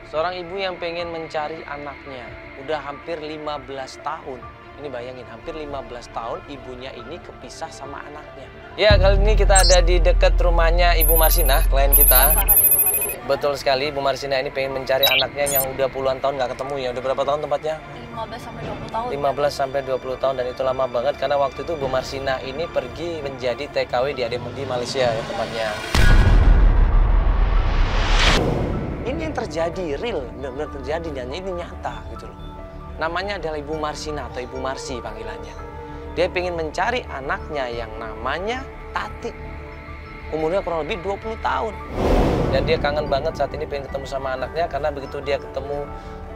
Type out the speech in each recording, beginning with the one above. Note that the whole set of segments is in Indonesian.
Seorang ibu yang pengen mencari anaknya, udah hampir 15 tahun. Ini bayangin, hampir 15 tahun ibunya ini kepisah sama anaknya. Ya, kali ini kita ada di dekat rumahnya Ibu Marsina, klien kita. Betul sekali, Ibu Marsina ini pengen mencari anaknya yang udah puluhan tahun nggak ketemu ya. Udah berapa tahun tempatnya? 15 sampai 20 tahun. 15 sampai 20 tahun, dan itu lama banget karena waktu itu Bu Marsina ini pergi menjadi TKW di Malaysia ya tempatnya. Ini yang terjadi, real, benar-benar terjadi dan ini nyata gitu loh. Namanya adalah Ibu Marsina atau Ibu Marsi panggilannya. Dia ingin mencari anaknya yang namanya Tati. Umurnya kurang lebih 20 tahun. Dan dia kangen banget saat ini pengen ketemu sama anaknya karena begitu dia ketemu,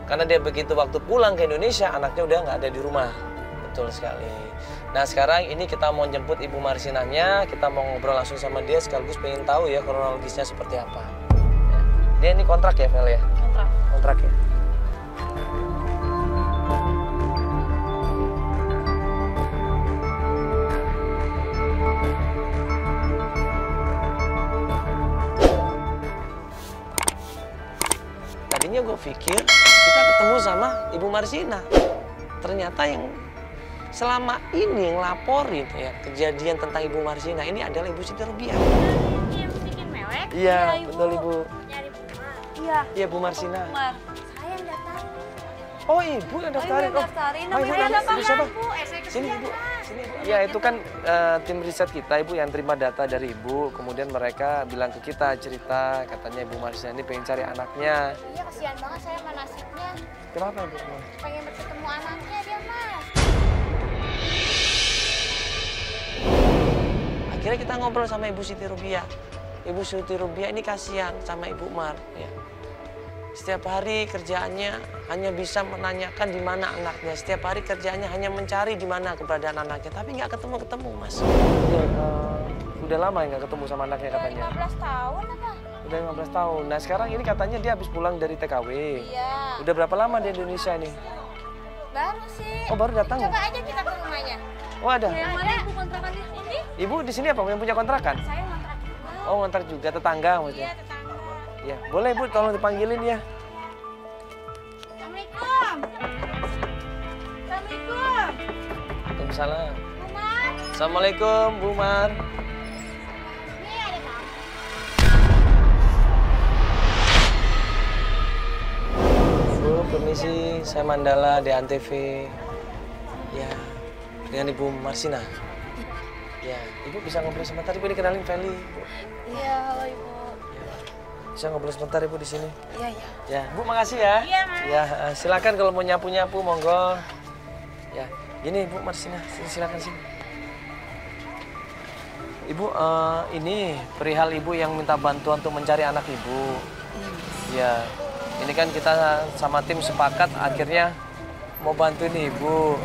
karena dia begitu waktu pulang ke Indonesia anaknya udah nggak ada di rumah. Betul sekali. Nah sekarang ini kita mau jemput Ibu Marsinanya, kita mau ngobrol langsung sama dia sekaligus pengen tahu ya kronologisnya seperti apa. Dia ini kontrak ya, Vel ya? Kontrak. Kontrak ya? Tadinya gue pikir kita ketemu sama Ibu Marsina. Ternyata yang selama ini yang laporin ya kejadian tentang Ibu Marsina ini adalah Ibu Siti Rubiah. Yang bikin mewek? Iya, betul Ibu. Nyari Bumar. Iya. Iya, Bu Marsina. Bumar. Saya yang daftarin. Oh, Ibu yang daftarin. Ibu yang daftarin. Oh, Ibu Namanya ada Ibu siapa? Bu. Saya Sini, kesian, Ibu. Mas. Sini, Ibu. Ya, itu kan tim riset kita, Ibu, yang terima data dari Ibu. Kemudian mereka bilang ke kita, cerita, katanya Ibu Marsina ini pengen cari anaknya. Iya, kesian banget saya sama nasibnya. Kenapa, Ibu? Pengen ketemu anaknya dia, Mas. Akhirnya kita ngobrol sama Ibu Siti Rubiah. Ibu Siti Rubiah ini kasihan sama Ibu Mar. Ya. Setiap hari kerjaannya hanya bisa menanyakan di mana anaknya. Setiap hari kerjaannya hanya mencari di mana keberadaan anaknya. Tapi nggak ketemu-ketemu, Mas. Ya, udah lama ya nggak ketemu sama anaknya katanya? 15 tahun apa? Udah 15 tahun. Nah sekarang ini katanya dia habis pulang dari TKW. Iya. Udah berapa lama di Indonesia nih? Baru sih. Oh baru datang? Coba aja kita ke rumahnya. Oh ada? Yang mana Ibu kontrakannya? Ini? Ibu di sini apa? Yang punya kontrakan? Saya kontrak juga. Oh kontrak juga, tetangga Iya, maksudnya? tetangga. Ya, boleh Bu, tolong dipanggilin ya. Assalamualaikum. Assalamualaikum. Waalaikumsalam. Umar. Assalamualaikum, Bu Mar. Ini ada tamu. Bu, permisi, saya Mandala di Antv. Ya, dengan Ibu Marsina. Ya, Ibu bisa ngobrol sebentar, Ibu dikenalin Feli, Bu. Iya, halo Ibu. Bisa ngobrol sebentar Ibu di sini. Iya, iya. Ya, Bu makasih ya. Iya, Mas. Ya, silakan kalau mau nyapu-nyapu monggo. Ya, gini Bu Marsina, silakan sini. Ibu, ini perihal Ibu yang minta bantuan untuk mencari anak Ibu. Ya, ini kan kita sama tim sepakat akhirnya mau bantuin Ibu.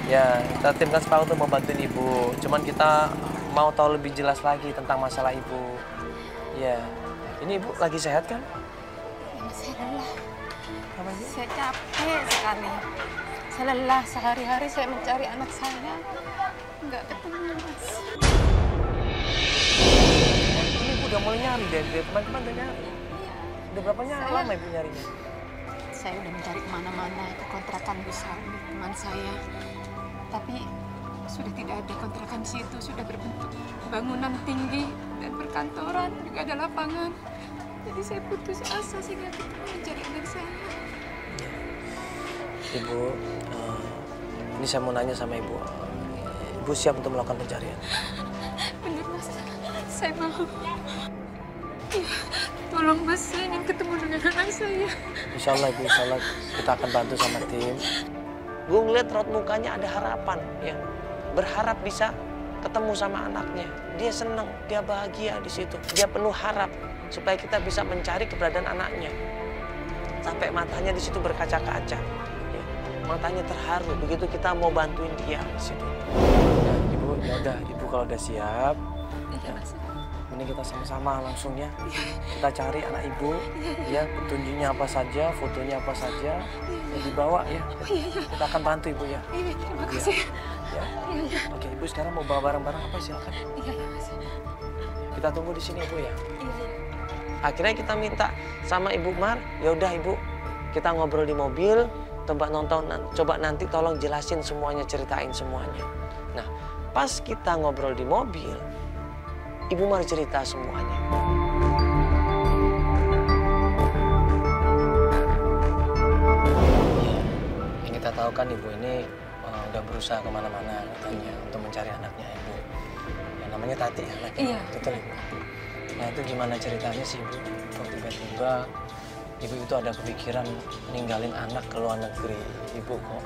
Ya, kita tim kan sepakat untuk membantuin Ibu. Cuman kita mau tahu lebih jelas lagi tentang masalah Ibu. Ya, ini Ibu lagi sehat kan? Ya, saya lelah. Apa Ibu? Saya capek sekali. Saya lelah sehari-hari saya mencari anak saya. Nggak ketemu, Mas. Ini Ibu udah mulai nyari dari teman-teman udah nyari. Udah berapa lama Ibu nyarinya? Saya udah mencari kemana-mana ke kontrakan besar milik teman saya. Tapi sudah tidak ada kontrakan di situ, sudah berbentuk bangunan tinggi dan perkantoran, juga ada lapangan. Jadi saya putus asa sehingga ketemu mencari anak saya. Ibu, ini saya mau nanya sama Ibu. Ibu siap untuk melakukan pencarian? Benar, Mas. Saya mau. Ya, tolong Mas, saya ingin ketemu dengan anak saya. Insya Allah Ibu, insya Allah kita akan bantu sama tim. Gue ngeliat raut mukanya ada harapan, ya. Berharap bisa ketemu sama anaknya. Dia senang, dia bahagia di situ. Dia penuh harap supaya kita bisa mencari keberadaan anaknya. Sampai matanya di situ berkaca-kaca. Ya. Matanya terharu begitu kita mau bantuin dia di situ. Ya, Ibu, ya udah, Ibu kalau udah siap, Iya, Mas. ini kita sama-sama langsung ya. Kita cari anak Ibu, ya petunjuknya apa saja, fotonya apa saja, ya dibawa ya. Kita akan bantu Ibu ya. Iya, terima kasih. Ya. Oke, Ibu sekarang mau bawa barang-barang apa silakan. Iya, Mas. Kita tunggu di sini Ibu ya. Iya. Akhirnya kita minta sama Ibu Mar, ya udah Ibu, kita ngobrol di mobil, coba nanti tolong jelasin semuanya, ceritain semuanya. Nah, pas kita ngobrol di mobil, Ibu Mar cerita semuanya. Ya, yang kita tahu kan Ibu ini udah berusaha kemana-mana katanya untuk mencari anaknya Ibu. Yang namanya Tati anaknya. Iya. Betul Ibu. Nah itu gimana ceritanya sih Ibu? Kok tiba-tiba Ibu itu ada kepikiran ninggalin anak ke luar negeri. Ibu kok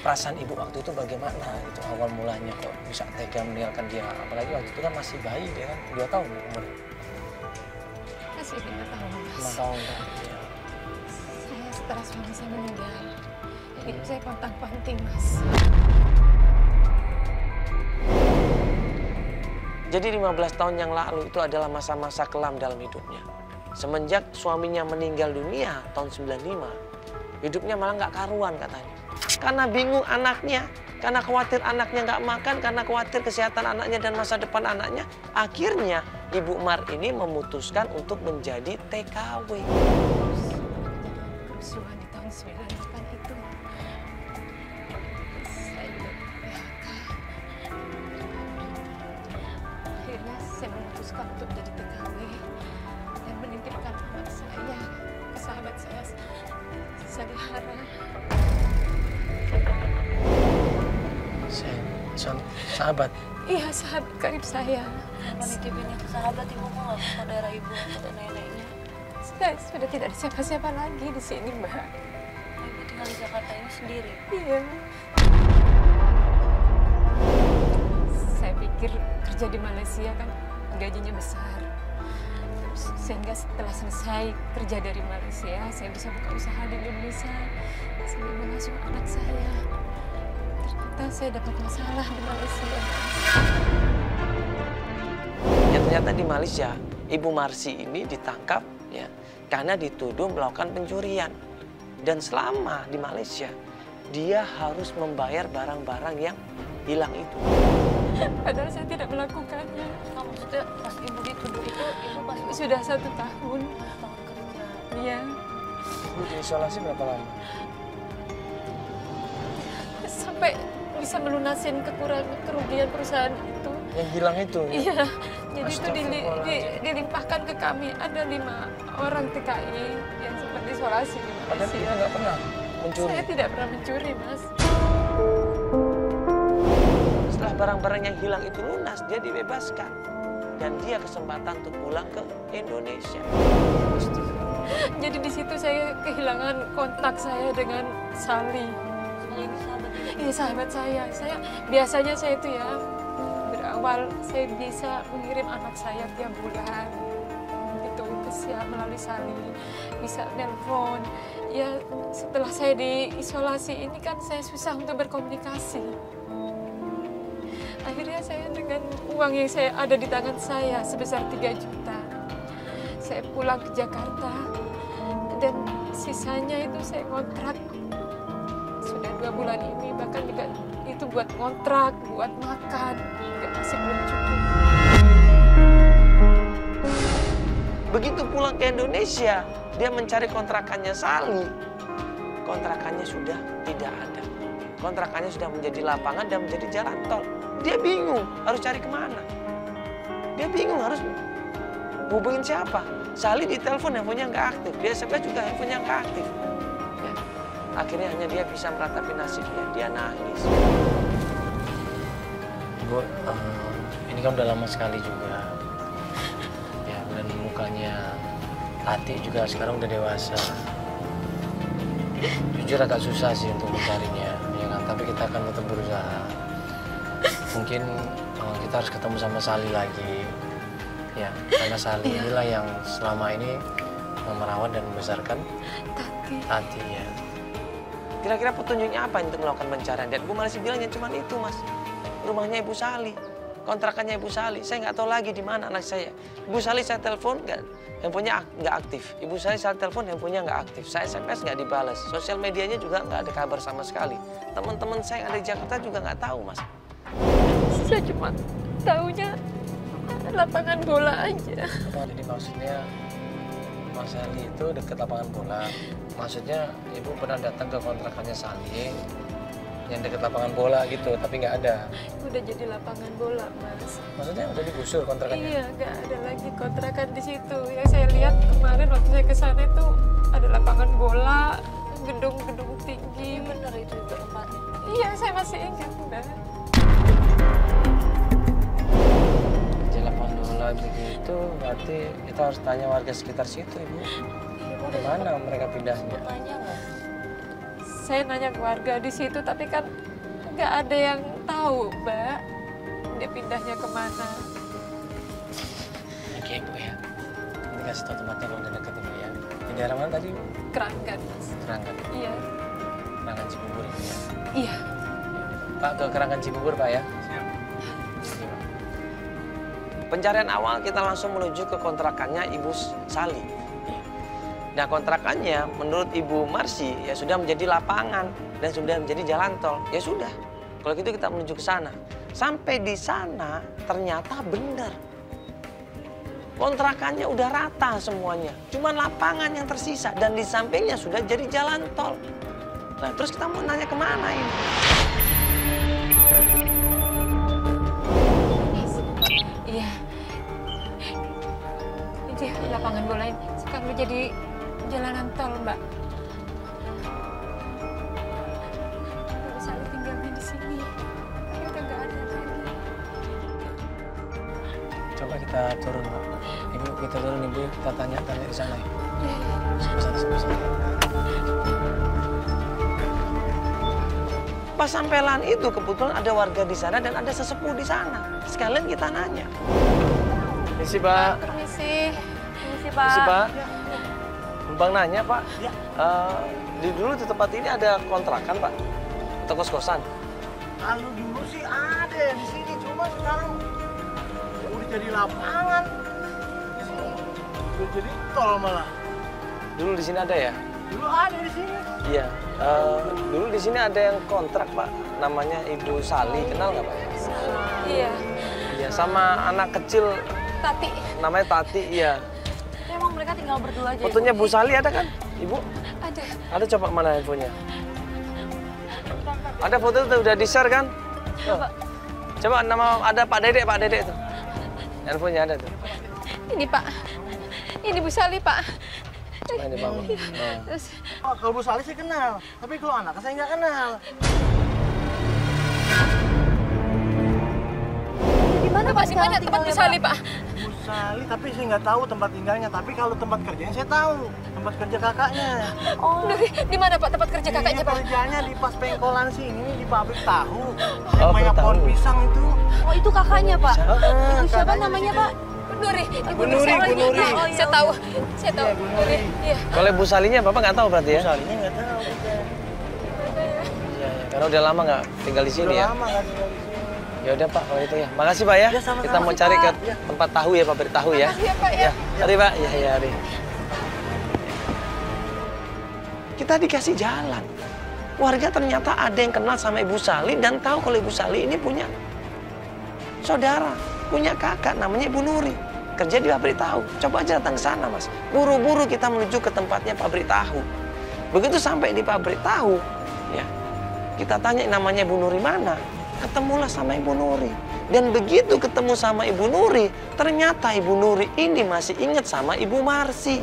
perasaan Ibu waktu itu bagaimana? Itu awal mulanya kok bisa tega meninggalkan dia. Apalagi waktu itu kan masih bayi dia kan 2 tahun umurnya. Masih 5 tahun, Mas. 5 tahun kan. Ya. Saya setelah suami saya meninggal, hidup saya pontang-panting, Mas. Jadi 15 tahun yang lalu itu adalah masa-masa kelam dalam hidupnya. Semenjak suaminya meninggal dunia tahun 95, hidupnya malah nggak karuan katanya. Karena bingung anaknya, karena khawatir anaknya nggak makan, karena khawatir kesehatan anaknya dan masa depan anaknya. Akhirnya Ibu Mar ini memutuskan untuk menjadi TKW. Kerusuhan di tahun 98 itu, saya juga PHK. Akhirnya saya memutuskan untuk menjadi TKW dan menitipkan anak saya ke sahabat saya, Salihara. Sahabat? Iya, sahabat karib saya. Kenapa nitipinnya ke sahabat Ibu, kok nggak ke saudara Ibu atau neneknya? Saya sudah tidak ada siapa-siapa lagi di sini, Mbak. Ibu tinggal di Jakarta ini sendiri. Iya. Saya pikir kerja di Malaysia kan gajinya besar. Terus, sehingga setelah selesai kerja dari Malaysia, saya bisa buka usaha di Indonesia sambil mengasuh anak saya. Ternyata saya dapat masalah di Malaysia. Ya ternyata di Malaysia, Ibu Marsi ini ditangkap ya karena dituduh melakukan pencurian. Dan selama di Malaysia, dia harus membayar barang-barang yang hilang itu. Padahal saya tidak melakukannya. Nah, maksudnya pas Ibu dituduh itu, Ibu pas Sudah 1 tahun. tahun kerja. Iya. Ibu diisolasi berapa lama? Sampai bisa melunasin kerugian perusahaan itu. Yang hilang itu? Iya, jadi itu Astagfirullahaladzim. dilimpahkan ke kami. Ada 5 orang TKI yang sempat isolasi di Padahal kita Malaysia. nggak pernah mencuri. Saya tidak pernah mencuri, Mas. Setelah barang-barang yang hilang itu lunas, dia dibebaskan. Dan dia kesempatan untuk pulang ke Indonesia. Jadi di situ saya kehilangan kontak saya dengan Sali. Ini sahabat Ibu. Iya, sahabat saya. Biasanya saya itu ya, berawal saya bisa mengirim anak saya tiap bulan. Itu bisa melalui Sali, bisa nelpon. Ya, setelah saya diisolasi ini kan saya susah untuk berkomunikasi. Akhirnya saya dengan uang yang saya ada di tangan saya sebesar 3 juta. Saya pulang ke Jakarta dan sisanya itu saya kontrak. Sudah 2 bulan ini, bahkan juga itu buat kontrak, buat makan, juga masih belum cukup. Begitu pulang ke Indonesia, dia mencari kontrakannya Sali. Kontrakannya sudah tidak ada. Kontrakannya sudah menjadi lapangan dan menjadi jalan tol. Dia bingung harus cari kemana. Dia bingung harus hubungin siapa. Sali di telepon handphonenya nggak aktif. Di SMS juga handphonenya nggak aktif. Ya. Akhirnya hanya dia bisa meratapi nasibnya. Dia nangis. Ibu, ini kan udah lama sekali juga. Ya, dan mukanya Tati juga sekarang udah dewasa. Jujur agak susah sih untuk mencarinya, ya kan? Tapi kita akan tetap berusaha. Mungkin kita harus ketemu sama Sali lagi, ya. Karena Sali inilah yang selama ini merawat dan membesarkan Tati, ya. Kira-kira petunjuknya apa untuk melakukan pencarian? Dan Ibu masih bilangnya cuma itu, Mas. Rumahnya Ibu Sali, kontrakannya Ibu Sali. Saya nggak tahu lagi di mana anak saya. Ibu Sali saya telepon, handphonenya nggak aktif. Ibu Sali saya telepon, handphonenya nggak aktif. Saya SMS nggak dibalas. Sosial medianya juga nggak ada kabar sama sekali. Teman-teman saya yang ada di Jakarta juga nggak tahu, Mas. Saya cuma tahunya lapangan bola aja. Jadi maksudnya Mas Sali itu dekat lapangan bola. Maksudnya ibu pernah datang ke kontrakannya Sali yang dekat lapangan bola gitu, tapi nggak ada. Udah jadi lapangan bola, Mas. Maksudnya udah digusur kontrakannya? Iya, nggak ada lagi kontrakan di situ. Yang saya lihat kemarin waktu saya ke sana itu ada lapangan bola, gedung-gedung tinggi. Bener itu juga tempatnya. Iya, saya masih ingat, Mbak. Di lapangan bola begitu, berarti kita harus tanya warga sekitar situ, Ibu. Di mana mereka pindahnya? Tanya nggak? Saya nanya ke warga di situ, tapi kan nggak ada yang tahu, Mbak. Dia pindahnya kemana. Oke, Ibu ya. Ini kasih tahu tempatnya kalau udah deket, Ibu ya. Di daerah mana tadi, Ibu? Keranggan, Mas. Keranggan. Iya. Keranggan Cibubur, Ibu ya. Iya. Pak, ke Keranggan Cibubur, Pak ya. Siap. Pencarian awal kita langsung menuju ke kontrakannya Ibu Sali. Nah, kontrakannya menurut Ibu Marsi ya sudah menjadi lapangan dan sudah menjadi jalan tol. Ya sudah, kalau gitu kita menuju ke sana. Sampai di sana ternyata benar. Kontrakannya udah rata semuanya. Cuma lapangan yang tersisa dan di sampingnya sudah jadi jalan tol. Nah, terus kita mau nanya kemana ini? Iya. Ini lapangan bola ini sekarang jadi jalanan tol, Mbak. Ibu Sali tinggalnya di sini. Tapi udah nggak ada lagi. Coba kita turun, Pak. Ibu, kita turun, Ibu. Kita tanya-tanya di sana. Iya, iya. Sana. Pas sampelan itu kebetulan ada warga di sana dan ada sesepuh di sana. Sekalian kita nanya. Misi, Pak. Permisi. Permisi, Misi, Pak. Pak. Bang nanya, Pak. Ya. Di dulu di tempat ini ada kontrakan, Pak? Atau kos-kosan? Kalau dulu sih ada di sini, cuma sekarang udah jadi lapangan. Udah jadi tol malah. Dulu di sini ada ya? Dulu ada di sini. Iya. Dulu di sini ada yang kontrak, Pak. Namanya Ibu Sali. Kenal nggak, Pak? Iya. Iya, sama anak kecil Tati. namanya Tati, iya. Emang mereka tinggal berdua aja. Fotonya Bu Sali ada kan, Ibu? Ada. Ada, coba mana handphonenya? Ada foto itu udah di-share kan? Coba. Coba nama ada Pak Dedek tuh. Handphonenya ada tuh. Ini, Pak. Ini Bu Sali, Pak. Nah, ini Pak. Nah. Terus, Oh, kalau Bu Sali saya kenal, tapi kalau anaknya saya nggak kenal. Di mana Pak, di mana tempat Bu Sali, Pak? Bu Sali, tapi saya nggak tahu tempat tinggalnya. Tapi kalau tempat kerjanya saya tahu, tempat kerja kakaknya. Oh, Di mana, Pak, tempat kerja kakaknya, Iya, Pak? kerjanya di pas pengkolan sini, di pabrik tahu. Oh, Yang banyak tahu. pohon pisang itu. oh itu kakaknya, Pak. Heeh, Ibu siapa kakaknya namanya, di Pak? Nuri, Ibu Bu Nuri, Nuri. Bu Nuri. Oh, iya. Saya tahu. Saya tahu. Iya, Bu Nuri. Iya. Kalau Bu Salinya Bapak nggak tahu berarti Bu ya? Salinya nggak tahu. Iya, iya. Karena udah lama nggak tinggal di sini Udah ya. lama nggak tinggal di sini. Ya udah Pak, kalau itu ya. Makasih Pak ya. Ya, sama-sama. Kita mau cari ke Pak. tempat tahu ya, pabrik tahu ya. Makasih ya, Pak, ya. Mari Pak. Ya, mari. Kita dikasih jalan. Warga ternyata ada yang kenal sama Ibu Sali dan tahu kalau Ibu Sali ini punya saudara, punya kakak namanya Ibu Nuri. Kerja di pabrik tahu. Coba aja datang ke sana, Mas. Buru-buru kita menuju ke tempatnya pabrik tahu. Begitu sampai di pabrik tahu, ya, kita tanya namanya Ibu Nuri mana. Ketemulah sama Ibu Nuri. Dan begitu ketemu sama Ibu Nuri, ternyata Ibu Nuri ini masih ingat sama Ibu Marsi.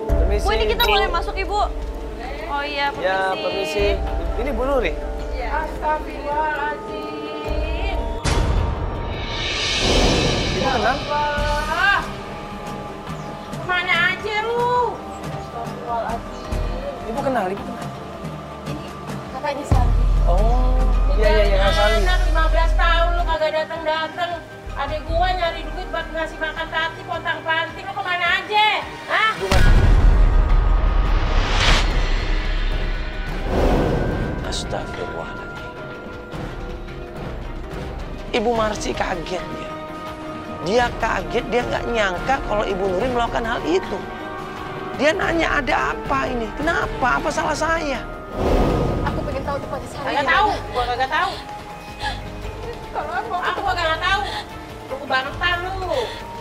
Permisi, Bu, ini kita Bu. boleh masuk, Ibu? Oh iya, permisi. Ya, permisi. Ini Bu Nuri. Astagfirullahaladzim. Ibu kenal? Kemana aja lu? Ibu kenal, Ibu kenal. Kakaknya Sali. Oh, iya, Kak Sali. Anak 15 tahun lu kagak datang-datang. Adik gua nyari duit buat ngasih makan Tati, pontang-panting. Lu kemana aja? Hah? Astagfirullahaladzim. Ibu Marsi kaget dia. Dia kaget, dia nggak nyangka kalau Ibu Nuri melakukan hal itu. Dia nanya, ada apa ini? Kenapa? Apa salah saya? Aku pengen tahu tempatnya Sali. Kagak tahu, gua kagak tahu. Tolong Aku gak tahu. Lu kebangetan lu.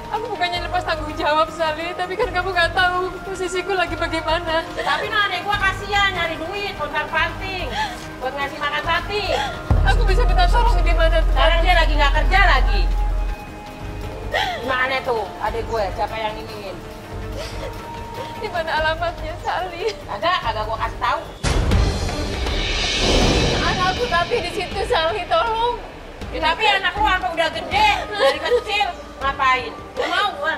aku bukannya lepas tanggung jawab, Sali, tapi kan kamu nggak tahu posisiku lagi bagaimana. Tapi no adek gua kasihan nyari duit, kontrak-panting buat ngasih makan Tati. Aku bisa minta tolong di mana tuh? Sekarang dia lagi nggak kerja lagi. Gimana tuh adek gue? Siapa yang iniin? Di mana alamatnya, Sali? Kagak gua kasih tahu. Anakku tapi di situ, Sali, tolong. Ya, tapi anak lu sampai udah gede dari kecil ngapain? Gak mau gua.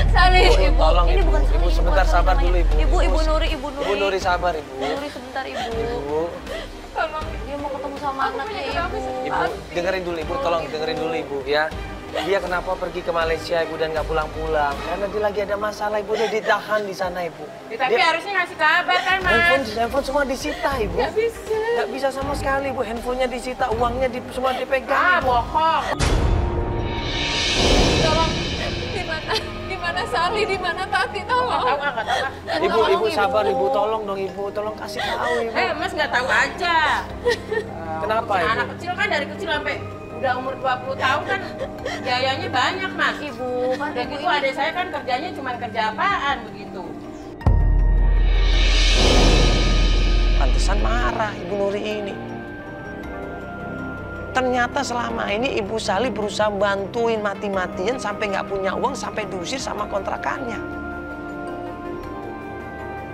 Sali, Ibu, tolong ini ibu. bukan Ibu ini sebentar bukan sabar namanya. dulu ibu. Ibu Nuri. Ibu Nuri sabar ibu. Nuri sebentar Ibu. Ibu, tolong. Dia mau ketemu sama Aku anaknya punya kenapa sih? Ibu. ibu dengerin dulu ibu, tolong dengerin dulu ibu ya. Dia kenapa pergi ke Malaysia ibu dan nggak pulang-pulang? Karena dia lagi ada masalah ibu, dia ditahan di sana ibu. Ya, tapi harusnya ngasih kabar kan mas. Handphone semua disita ibu. Nggak bisa. Nggak bisa sama sekali ibu, handphonenya disita, uangnya semua dipegang. Ah Ibu. bohong. Tolong. Di mana Sali? Di mana Tati? Tolong. Nggak tahu. Ibu sabar ibu, tolong dong ibu, tolong kasih tahu ibu. Mas nggak tahu aja. Kenapa Nah, ibu? anak kecil kan dari kecil sampai udah umur 20 tahun kan biayanya banyak mas. Ibu, kan Udah Ibu gitu ini adik saya kan kerjanya cuma kerja apaan begitu. Pantesan marah Ibu Nuri ini. Ternyata selama ini Ibu Sali berusaha bantuin mati-matian sampai nggak punya uang, sampai diusir sama kontrakannya.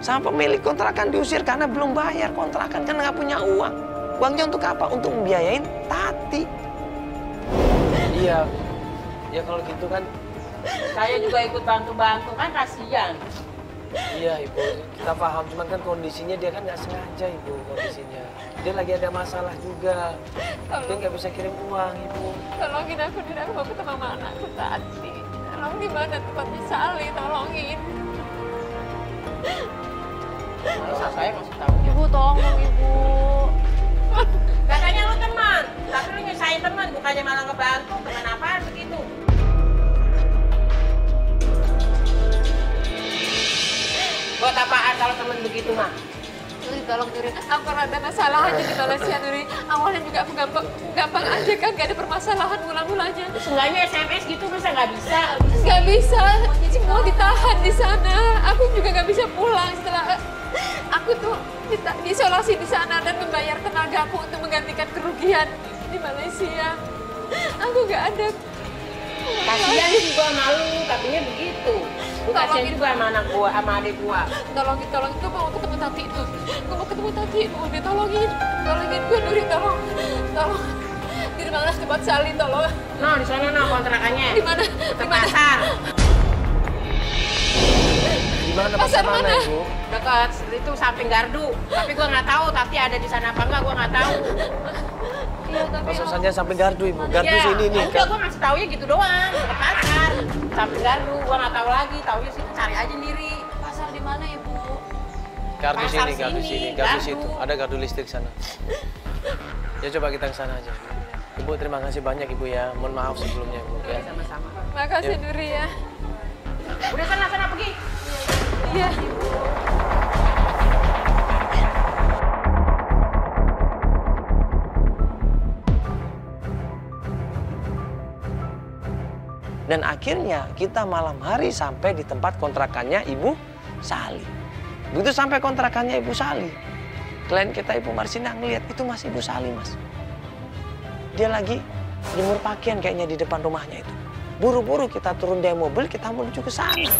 Sama pemilik kontrakan diusir karena belum bayar kontrakan, karena nggak punya uang. Uangnya untuk apa? Untuk membiayain Tati. Iya, ya kalau gitu kan. Saya juga ikut bantu-bantu kan kasihan. Iya Ibu, kita paham. Cuman kan kondisinya dia kan nggak sengaja Ibu kondisinya. Dia lagi ada masalah juga. Dia nggak bisa kirim uang Ibu. Tolongin aku, dan aku mau ketemu sama anakku Tati. Tolong di mana tempatnya Sali? Tolongin. Masa saya masih tahu. Ibu tolong dong Ibu. Katanya lu teman, tapi lu nyusahin teman, bukannya malah ngebantu. Teman apaan begitu? Buat apaan kalau teman begitu mah? Nuri, tolong Nuri. Aku ada masalah aja di Malaysia, Nuri. Awalnya juga aku gampang aja kan, gak ada permasalahan mula-mulanya. Seenggaknya SMS gitu masa nggak bisa? Gak bisa, semua ditahan di sana. Aku juga gak bisa pulang setelah aku tuh diisolasi di sana dan membayar tenagaku untuk menggantikan kerugian di Malaysia. Aku gak ada. Kasihan sih gua malu, katanya begitu. Gua kasihan juga sama anak gua, sama adik gua. Tolongin, gue mau ketemu Tati itu. Gue mau ketemu Tati, mau ditolongin. Tolongin gue, Nuri, tolong. Di mana tempat Sali, tolong. No, di sana no kontrakannya. Di mana? Ke pasar. Di mana Pasar mana? Ibu? Dekat itu samping gardu. Tapi gua nggak tahu Tati ada di sana apa enggak, gua nggak tahu. Iya, tapi Maksudnya sampai gardu Ibu. Gardu Iya. sini nih. Udah gua ngasih taunya gitu doang. Ke pasar. Samping gardu, gua nggak tahu lagi. Taunya sih cari aja sendiri. Pasar di mana Ibu? Gardu Pasar sini, gardu sini, sini, gardu gardu. situ. Ada gardu listrik sana. Ya coba kita ke sana aja. Ibu terima kasih banyak Ibu ya. Mohon maaf sebelumnya Ibu ya. Sama-sama. makasih Yuk. Nuri ya. Udah sana pergi. Iya. Dan akhirnya kita malam hari sampai di tempat kontrakannya Ibu Sali. Begitu sampai kontrakannya Ibu Sali, klien kita Ibu Marsina ngeliat itu Mas Ibu Sali Mas. Dia lagi jemur pakaian kayaknya di depan rumahnya itu. Buru-buru kita turun dari mobil, kita menuju ke sana.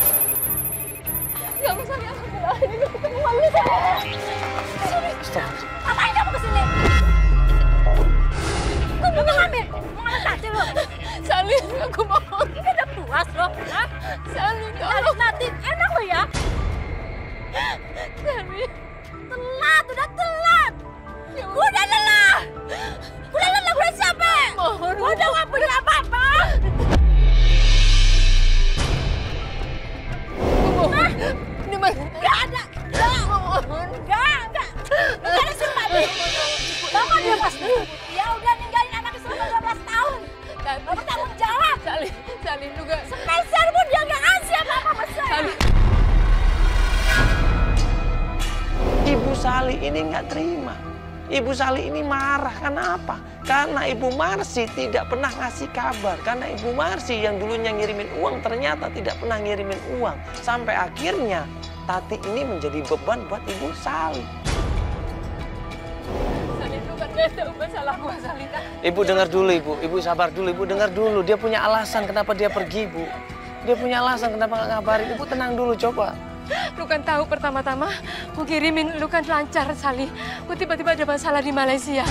Gak bisa, alhamdulillah. Ini udah ketemu lagi saya. Astagfirullah. Ngapain kamu kesini? Kamu mau ngambil? Mau ngambil Tati lo? Sali, aku mohon. Ini udah puas lo, hah? Sali, Tadi tolong. nanti enak lo ya? Sali. Telat, udah telat. Udah lelah. Udah lelah, udah capek. Mohon. Udah gak punya apa-apa. Mohon. Di mana? Gak ada. Mohon. Gak ada sumpah. Bapak dia pasti. Ya udah ninggalin anak selama 12 tahun. Bapak tanggung jawab. Sali juga. Spesial pun dia gak ngasih apa-apa sama saya. Sali. Ibu Sali ini nggak terima. Ibu Sali ini marah. Karena apa? Karena Ibu Marsi tidak pernah ngasih kabar. Karena Ibu Marsi yang dulunya ngirimin uang ternyata tidak pernah ngirimin uang. Sampai akhirnya Tati ini menjadi beban buat Ibu Sali. Sali itu kan gak tahu masalah gua, Sali. Ibu dengar dulu, Ibu. Ibu sabar dulu, Ibu dengar dulu. Dia punya alasan kenapa dia pergi, Bu. Dia punya alasan kenapa nggak ngabarin. Ibu tenang dulu, coba. Lu kan tahu pertama-tama gua kirimin lu kan lancar, Sali. Gua tiba-tiba ada masalah di Malaysia.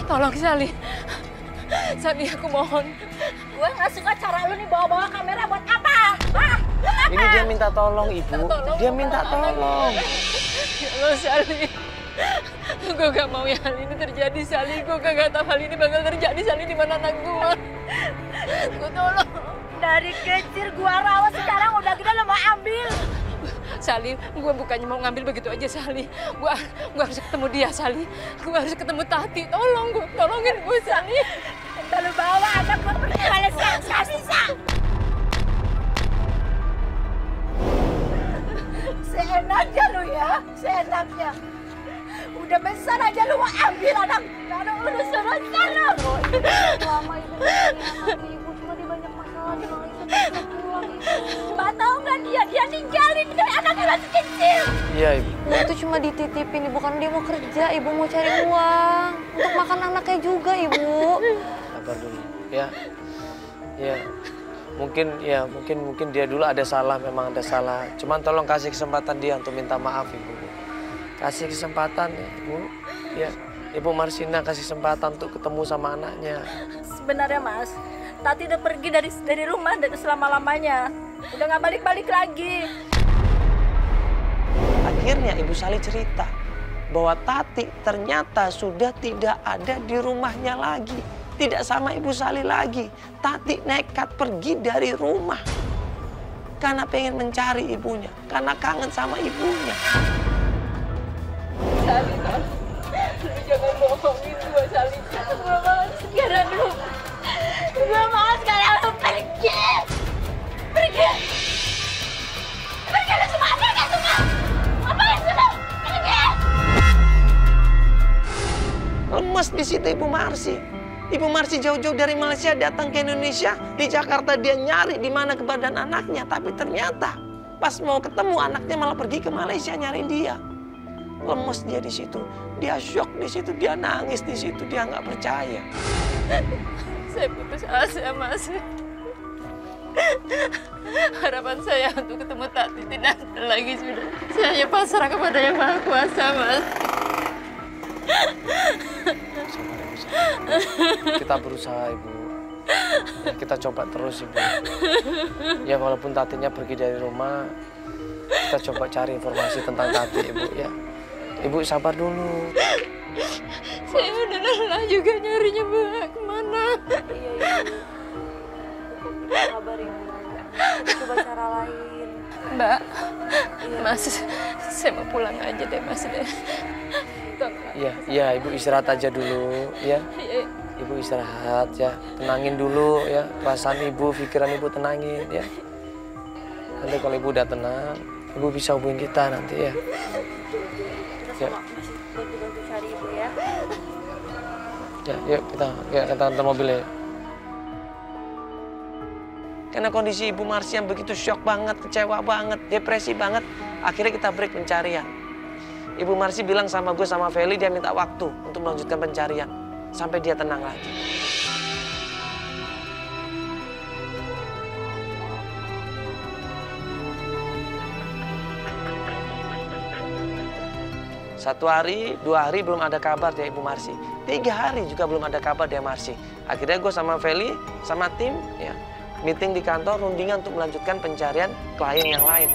Tolong, Sali. Sali, aku mohon. Gue nggak suka cara lu nih bawa-bawa kamera buat apa? Hah? Ini dia minta tolong, Ibu. Dia minta tolong. Ya Allah, Sali. Gue gak mau ya hal ini terjadi, Sali. Gue gak tahu hal ini bakal terjadi, Sali, di mana anak gue. Gue tolong. Dari kecil gua rawat, sekarang udah gede lo mau ambil. Sali, gue bukannya mau ngambil begitu aja, Sali. Gue harus ketemu dia, Sali. Gue harus ketemu Tati. Tolong gue, tolongin gue, Sali. Entah lu bawa anak gua pergi ke Malaysia, nggak bisa. Seenaknya lu ya, seenaknya. Udah besar aja lu mau ambil anak. Gak ada urusan-urusan lu. Lama ibu anak ibu cuma dia banyak masalah di Malaysia bisa pulang ibu. Mbak tahu nggak dia ninggalin dari anaknya masih kecil. Iya, Ibu. Itu cuma dititipin ibu kan dia mau kerja, ibu mau cari uang untuk makan anaknya juga ibu. Sabar dulu, ya. Ya. Mungkin dia dulu ada salah, memang ada salah. Cuman tolong kasih kesempatan dia untuk minta maaf, Ibu. Kasih kesempatan, Ibu. Ya. Ibu Marsina kasih kesempatan untuk ketemu sama anaknya. Sebenarnya Mas, Tati udah pergi dari rumah dari selama-lamanya. Udah nggak balik-balik lagi. Akhirnya Ibu Sali cerita bahwa Tati ternyata sudah tidak ada di rumahnya lagi. Tidak sama Ibu Sali lagi. Tati nekat pergi dari rumah. Karena pengen mencari ibunya. Karena kangen sama ibunya. Sali, lu jangan bohongin gue, Sali. Gue mau sekarang lu. Gue mau sekarang lu pergi. Pergi. Pergi lu semua, pergi semua. Ngapain sih lu? Pergi. Lemes di situ Ibu Marsi. Ibu Marsi jauh-jauh dari Malaysia datang ke Indonesia. Di Jakarta dia nyari di mana keberadaan anaknya. Tapi ternyata pas mau ketemu anaknya malah pergi ke Malaysia nyari dia. Lemes dia di situ. Dia shock di situ. Dia nangis di situ. Dia nggak percaya. Saya putus asa, Mas. Harapan saya untuk ketemu Tati tidak ada lagi sudah. Saya hanya pasrah kepada Yang Maha Kuasa, Mas. Kita berusaha, Ibu. Ya, kita coba terus, Ibu. Ya walaupun Tatinya pergi dari rumah, kita coba cari informasi tentang Tati, Ibu. Ya, Ibu sabar dulu. Saya udah lelah juga nyarinya, Mbak. Kemana? Iya ibu. Sabar ibu. Coba cara lain. Mbak, Mas, saya mau pulang aja deh, Mas. Iya, Ibu istirahat aja dulu, ya. Iya. Ibu istirahat, ya. Tenangin dulu, ya. Perasaan Ibu, pikiran Ibu tenangin, ya. Nanti kalau Ibu udah tenang, Ibu bisa hubungin kita nanti, ya. Kita sama masih bantu-bantu cari ibu ya. Ya, yuk kita antar mobilnya. Karena kondisi Ibu Marsi yang begitu shock banget, kecewa banget, depresi banget, akhirnya kita break pencarian. Ibu Marsi bilang sama gue sama Feli, dia minta waktu untuk melanjutkan pencarian sampai dia tenang lagi. Satu hari, 2 hari belum ada kabar dari Ibu Marsi. 3 hari juga belum ada kabar dari Marsi. Akhirnya gue sama Feli, sama tim, ya, meeting di kantor, rundingan untuk melanjutkan pencarian klien yang lain.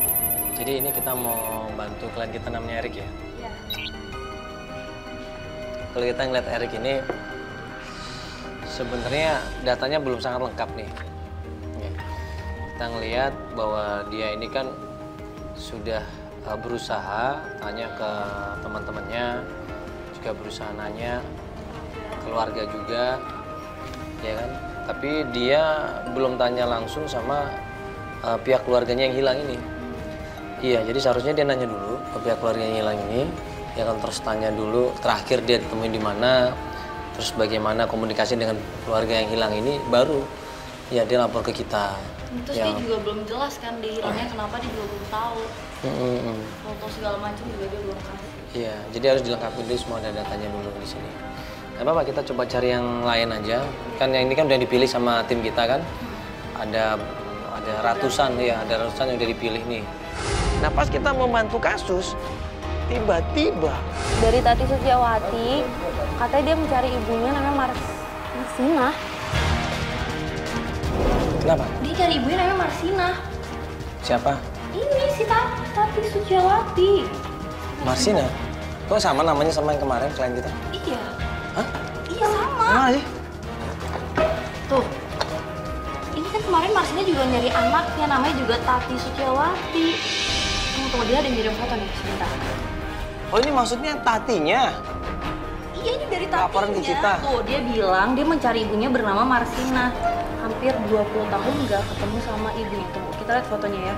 Jadi ini kita mau bantu klien kita namanya Erik, ya? Iya. Kalau kita ngeliat Erik ini, sebenarnya datanya belum sangat lengkap nih. Ya. Kita ngelihat bahwa dia ini kan sudah berusaha tanya ke teman-temannya, juga berusaha nanya keluarga juga, ya kan? Tapi dia belum tanya langsung sama pihak keluarganya yang hilang ini. Iya, jadi seharusnya dia nanya dulu ke pihak keluarganya yang hilang ini. Ya kan terus tanya dulu terakhir dia ditemuin di mana, terus bagaimana komunikasi dengan keluarga yang hilang ini, baru ya dia lapor ke kita. Terus dia juga belum jelas kan dia hilangnya kenapa, dia juga belum tahu. Foto segala macam juga dia belum kasih. Iya, jadi harus dilengkapi dulu semua datanya dulu di sini. Nggak apa-apa, kita coba cari yang lain aja. Kan yang ini kan udah dipilih sama tim kita kan. Ada ratusan ya, ada ratusan yang udah dipilih nih. Nah pas kita membantu kasus, tiba-tiba Dari Tati Suciawati, katanya dia mencari ibunya namanya Marsina. Kenapa? Dia cari ibunya namanya Marsina. Siapa? Ini si Tati Suciawati. Marsina? Kok sama namanya sama yang kemarin klien kita? Iya. Hah? Iya sama. Mana sih? Tuh. Ini kan kemarin Marsina juga nyari anaknya, namanya juga Tati Suciawati. Tunggu, dia ada ngirim foto nih, sebentar. Oh ini maksudnya Tatinya? Iya, ini dari Tatinya. Laporan ke kita. Tuh, dia bilang dia mencari ibunya bernama Marsina. Hampir 20 tahun nggak ketemu sama ibunya. Tunggu, kita lihat fotonya ya.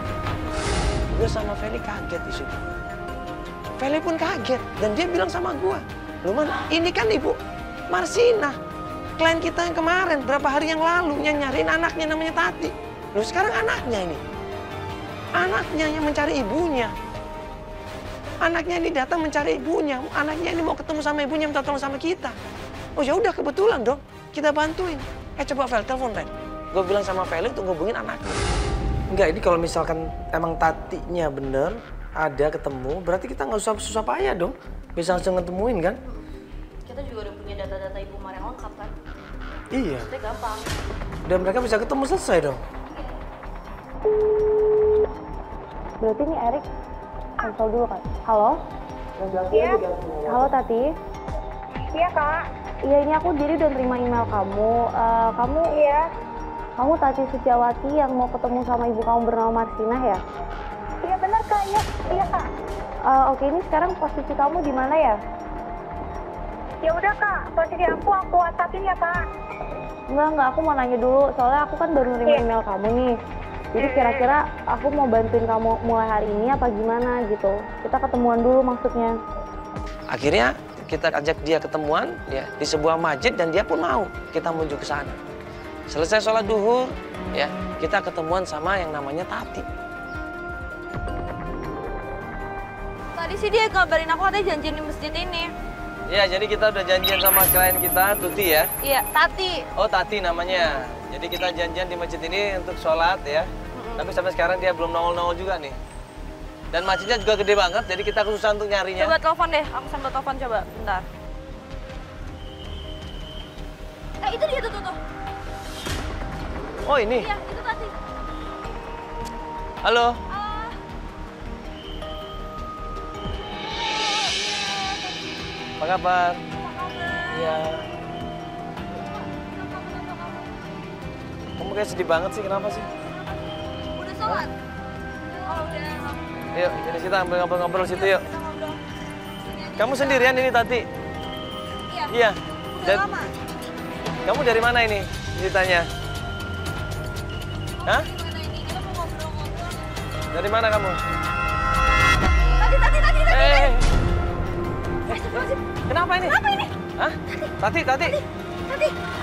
Gue sama Feli kaget di situ. Feli pun kaget dan dia bilang sama gue, "Lu Man, ini kan ibu Marsina, klien kita yang kemarin berapa hari yang lalu yang nyariin anaknya namanya Tati. Lu sekarang anaknya ini, anaknya yang mencari ibunya. Anaknya ini datang mencari ibunya, anaknya ini mau ketemu sama ibunya minta tolong sama kita. Oh ya udah kebetulan dong, kita bantuin. Coba Fel, telepon Fel. Gue bilang sama Feli untuk ngubungin anaknya. Enggak, ini kalau misalkan emang Tatinya bener, ada ketemu, berarti kita nggak usah susah payah dong. Bisa langsung ketemuin kan? Kita juga udah punya data-data ibu Mar yang lengkap kan? Iya. Maksudnya gampang. Dan mereka bisa ketemu selesai dong. Berarti ini Erik cancel dulu kan? Halo? Iya. Halo Tati? Iya, Kak. Iya, ini aku jadi udah terima email kamu. Iya. Kamu Tati Suciawati yang mau ketemu sama ibu kamu bernama Marsina ya? Iya benar, Kak. Iya, Kak. Oke, ini sekarang posisi kamu di mana ya? Ya udah, Kak. Posisi aku WhatsApp-in ya, Kak. Enggak, aku mau nanya dulu. Soalnya aku kan baru nerima email kamu nih. Jadi kira-kira aku mau bantuin kamu mulai hari ini apa gimana gitu. Kita ketemuan dulu maksudnya. Akhirnya kita ajak dia ketemuan ya di sebuah masjid dan dia pun mau kita menuju ke sana. Selesai sholat duhur ya kita ketemuan sama yang namanya Tati. Tadi sih dia kabarin aku katanya janjian di masjid ini. Iya, jadi kita udah janjian sama klien kita, Tuti ya. Iya, Tati. Oh, Tati namanya. Jadi kita janjian di masjid ini untuk sholat ya. Tapi sampai sekarang dia belum nongol-nongol juga nih. Dan masjidnya juga gede banget, jadi kita kesusahan untuk nyarinya. Coba telepon deh, aku sambil telepon coba, bentar. Itu dia tuh. Oh ini? Iya, itu Tati. Halo? Apa kabar? Iya. Kamu kayak sedih banget sih, kenapa sih? Udah sholat? Oh, udah. Yuk, jadi kita ngobrol-ngobrol situ yuk. Kamu sendirian ini, Tati? Iya. Iya. Udah lama. Kamu dari mana ini ceritanya? Hah? Kita mau ngobrol-ngobrol. Dari mana kamu? Tati. Kenapa ini? Apa ini? Hah?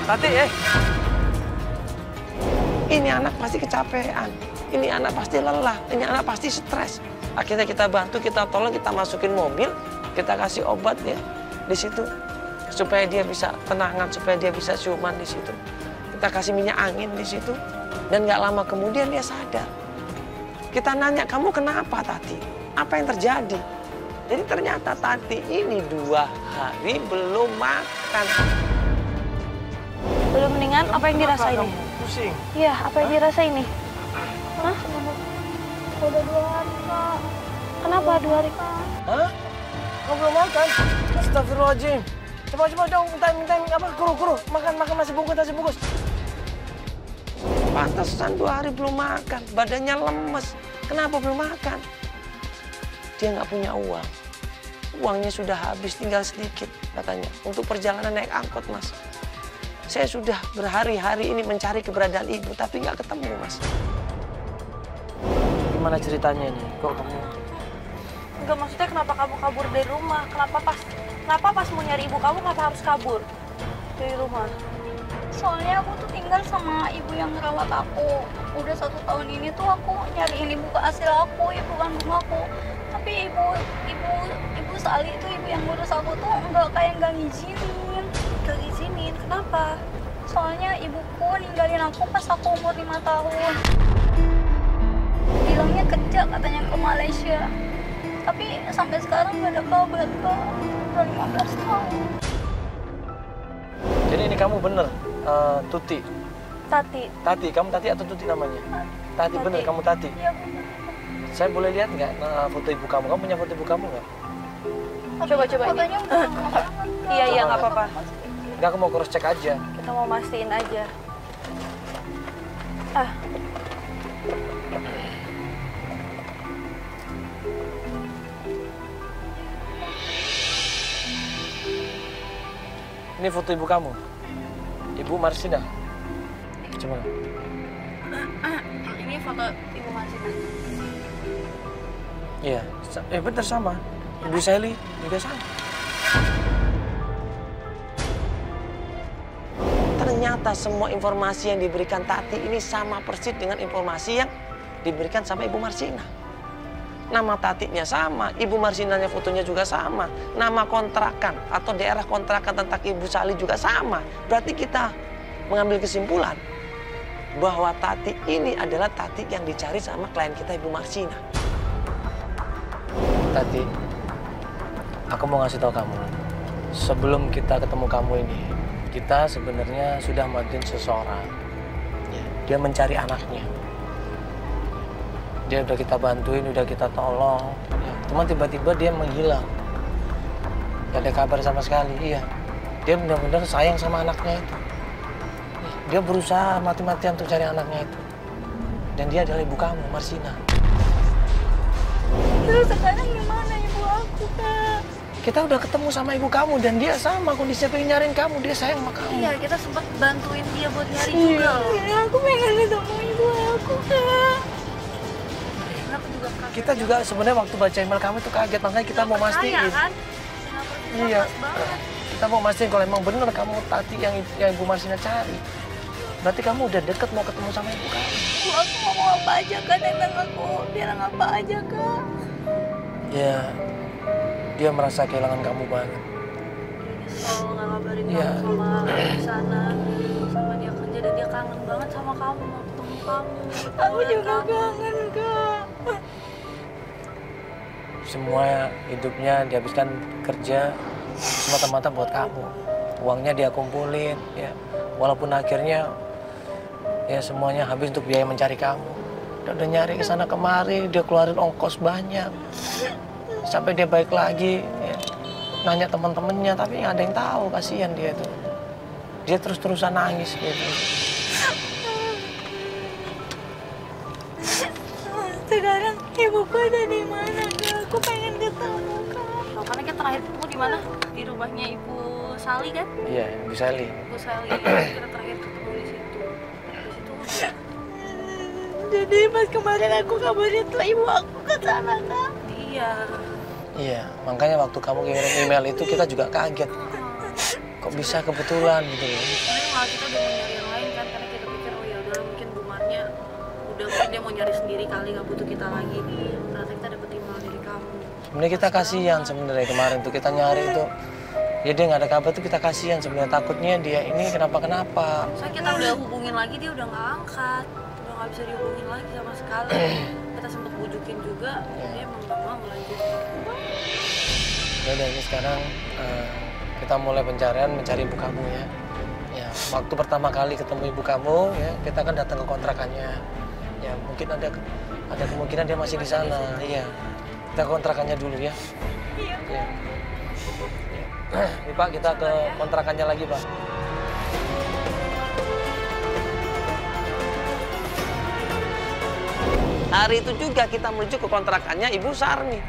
Tati. Ini anak pasti kecapean. Ini anak pasti lelah. Ini anak pasti stres. Akhirnya kita bantu, kita tolong, kita masukin mobil, kita kasih obat ya di situ supaya dia bisa tenangan, supaya dia bisa siuman di situ. Kita kasih minyak angin di situ dan nggak lama kemudian dia sadar. Kita nanya, kamu kenapa Tati? Apa yang terjadi? Jadi ternyata Tati ini 2 hari belum makan. Belum mendingan apa yang dirasain nih? Pusing. Iya, apa yang dirasain nih? Hah? Udah 2 hari, Kak. Kenapa 2 hari? Hah? Kamu belum makan? Astagfirullahaladzim. Coba dong, mintain apa? Kuru. Makan nasi bungkus. Pantesan 2 hari belum makan, badannya lemes. Kenapa belum makan? Dia nggak punya uang. Uangnya sudah habis, tinggal sedikit katanya. Untuk perjalanan naik angkot, Mas. Saya sudah berhari-hari ini mencari keberadaan ibu, tapi nggak ketemu, Mas. Gimana ceritanya ini? Kok kamu? Enggak, maksudnya kenapa kamu kabur dari rumah? Kenapa pas mau nyari ibu kamu kenapa harus kabur dari rumah? Soalnya aku tuh tinggal sama ibu yang ngerawat aku. Udah 1 tahun ini tuh aku nyariin ibu hasil aku, ibu kandung aku. Tapi ibu Sali itu ibu yang ngurus aku tuh nggak ngizinin. Gak izinin, kenapa? Soalnya ibuku ninggalin aku pas aku umur 5 tahun. Bilangnya kerja katanya ke Malaysia. Tapi sampai sekarang nggak ada kabar, Kak. Udah 15 tahun. Jadi ini kamu bener, Tuti. Tati, Kamu Tati atau Tuti namanya? Tati bener, kamu Tati. Iya, bener. Saya boleh lihat nggak foto ibu kamu? Kamu punya foto ibu kamu nggak? Coba ini. Fotonya udah lama banget. Iya, nggak apa-apa. Nggak, aku mau cross check aja. Kita mau mastiin aja. Ini foto ibu kamu, Ibu Marsina. Coba. Ini foto ibu Marsina. Iya, bener sama. Ibu Sally juga sama. Ternyata semua informasi yang diberikan Tati ini sama persis dengan informasi yang diberikan sama Ibu Marsina. Nama Tatinya sama, Ibu Marsinanya fotonya juga sama. Nama kontrakan atau daerah kontrakan tentang Ibu Sally juga sama. Berarti kita mengambil kesimpulan bahwa Tati ini adalah Tati yang dicari sama klien kita Ibu Marsina. Tati, aku mau ngasih tahu kamu, sebelum kita ketemu kamu ini, kita sebenarnya sudah bantuin seseorang. Dia mencari anaknya. Dia udah kita bantuin, udah kita tolong. Cuma tiba-tiba dia menghilang. Gak ada kabar sama sekali, iya. Dia benar-benar sayang sama anaknya itu. Dia berusaha mati-matian untuk cari anaknya itu. Dan dia adalah ibu kamu, Marsina. Terus sekarang gimana ibu aku, Kak? Kita udah ketemu sama ibu kamu dan dia sama kondisinya pengen nyariin kamu, dia sayang sama kamu. Iya, kita sempat bantuin dia buat nyari juga loh. Iya, aku pengen ketemu ibu aku, Kak. Kita juga sebenarnya waktu baca email kamu itu kaget, makanya kita mau mastiin. Kan? Iya. Kita mau mastiin kalau emang bener kamu Tati yang Ibu Marsina cari. Berarti kamu udah deket mau ketemu sama ibu kamu. Aku mau apa aja, Kak, tentang aku. Bilang apa aja, Kak. Ya, dia merasa kehilangan kamu banget. Nyesel nggak ngabarin Iya. kamu sama di sana, sama dia kerja dan dia kangen banget sama kamu, mau ketemu kamu. Aku juga kangen, Kak. Semua hidupnya dihabiskan kerja semata-mata buat kamu. Uangnya dia kumpulin, ya. Walaupun akhirnya ya semuanya habis untuk biaya mencari kamu. Dia udah nyari ke sana kemari, dia keluarin ongkos banyak. Sampai dia balik lagi, ya. Nanya teman-temannya, tapi nggak ada yang tahu, kasihan dia tuh. Dia terus-terusan nangis gitu. Sekarang ibuku ada di mana, Kak? Aku pengen ketemu, Kak. Karena kita terakhir ketemu di mana? Di rumahnya Ibu Sally kan? Iya, Ibu Sally. Ibu Sally, kita terakhir ketemu di situ. Di situ. Jadi pas kemarin aku kabarin tuh ibu aku ke sana, Kak. Iya. Iya, makanya waktu kamu kirim email itu kita juga kaget. Kok bisa kebetulan gitu loh. Sebenarnya malah kita udah mau nyari yang lain kan, karena kita pikir oh ya udah mungkin Bu Marnya udah mungkin dia mau nyari sendiri kali, nggak butuh kita lagi. Ternyata kita dapet email dari kamu. Sebenarnya kita kasihan sebenarnya kemarin tuh kita nyari itu. Ya dia nggak ada kabar tuh kita kasihan sebenarnya, takutnya dia ini kenapa. Soalnya kita udah hubungin lagi dia udah nggak angkat, udah nggak bisa dihubungin lagi sama sekali. Kita sempet bujukin juga, dia emang nggak mau lanjut. Ya udah, ini sekarang kita mulai pencarian mencari ibu kamu ya. Ya, waktu pertama kali ketemu ibu kamu ya kita kan datang ke kontrakannya. Ya mungkin ada kemungkinan dia masih di sana. Iya, kita ke kontrakannya dulu ya. Iya. Ya. Nih Pak, kita ke kontrakannya lagi Pak. Hari itu juga kita menuju ke kontrakannya Ibu Sarni.